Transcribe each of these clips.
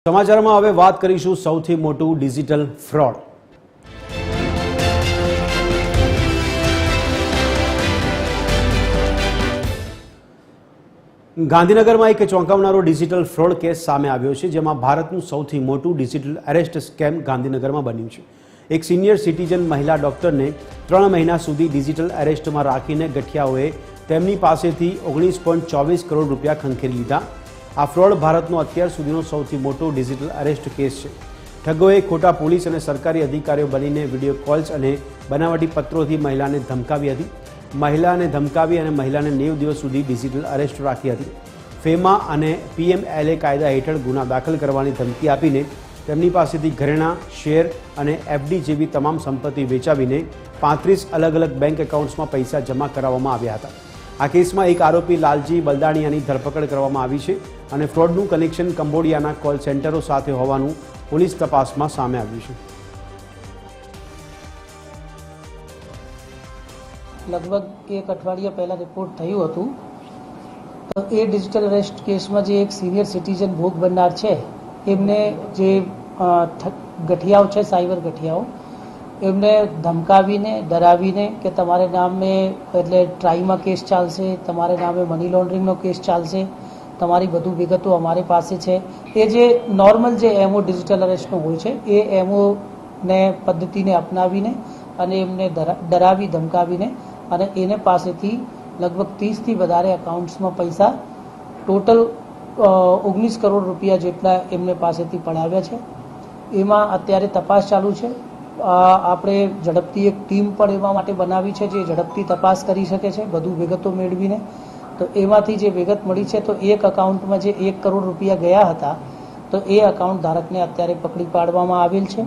સમાચારમાં હવે વાત કરીશું સૌથી મોટું ડિજિટલ ફ્રોડ। ગાંધીનગરમાં એક ચોંકાવનારો ડિજિટલ ફ્રોડ કેસ સામે આવ્યો છે, જેમાં ભારતનું સૌથી મોટું ડિજિટલ અરેસ્ટ સ્કેમ ગાંધીનગરમાં બન્યું છે। એક સિનિયર સિટીઝન મહિલા ડોક્ટરને 3 મહિના સુધી ડિજિટલ અરેસ્ટમાં રાખીને ગઠિયાઓએ તેમની પાસેથી 19.24 કરોડ રૂપિયા ખંખેરી લીધા। આ ફ્રોડ ભારતનો અત્યાર સુધીનો સૌથી મોટો ડિજિટલ અરેસ્ટ કેસ છે। ઠગોએ ખોટા પોલીસ અને સરકારી અધિકારીઓ બનીને વિડીયો કોલ્સ અને બનાવટી પત્રોથી મહિલાને ધમકાવી હતી। મહિલાને ધમકાવી અને મહિલાને 90 દિવસ સુધી ડિજિટલ અરેસ્ટ રાખી હતી। ફેમા અને PMLA કાયદા હેઠળ ગુના દાખલ કરવાની ધમકી આપીને તેમની પાસેથી ઘરેણાં, શેર અને FD જેવી તમામ સંપત્તિ વેચાવીને 35 અલગ અલગ બેંક એકાઉન્ટ્સમાં પૈસા જમા કરાવવામાં આવ્યા હતા। આ કેસમાં એક આરોપી લાલજી બલદાણિયાની ધરપકડ કરવામાં આવી છે અને ફ્રોડનું કનેક્શન કંબોડિયાના કોલ સેન્ટરો સાથે હોવાનું પોલીસ તપાસમાં સામે આવ્યું છે। लगभग एक अठवाडिया पहला रिपोर्ट थયું હતું તો એ ડિજિટલ અરેસ્ટ કેસમાં જે એક સિનિયર સિટીઝન ભોગ બનનાર છે એમને જે ગઠિયાઓ છે સાયબર ગઠિયાઓ એમને ધમકાવીને ડરાવીને કે તમારે નામે એટલે ટ્રાઈમાં કેસ ચાલશે, તમારે નામે મની લોન્ડરિંગનો કેસ ચાલશે, તમારી બધું વિગતો અમારી પાસે છે, એ જે નોર્મલ જે એમઓ ડિજિટલ અરેસ્ટનો હોય છે એ એમઓને પદ્ધતિને અપનાવીને અને એમને ડરાવી ધમકાવીને અને એને પાસેથી લગભગ 30થી વધારે એકાઉન્ટ્સમાં પૈસા ટોટલ 19 કરોડ રૂપિયા જેટલા એમને પાસેથી પડાવ્યા છે। એમાં અત્યારે તપાસ ચાલુ છે। આપણે ઝડપથી એક ટીમ પણ એવા માટે બનાવી છે જે ઝડપથી તપાસ કરી શકે છે બધું વિગતો મેળવીને। તો એમાંથી જે વિગત મળી છે તો એક અકાઉન્ટમાં જે 1 કરોડ રૂપિયા ગયા હતા તો એ અકાઉન્ટ ધારકને અત્યારે પકડી પાડવામાં આવેલ છે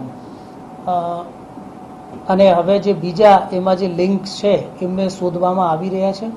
અને હવે જે બીજા એમાં જે લિંક્સ છે એમને શોધવામાં આવી રહ્યા છે।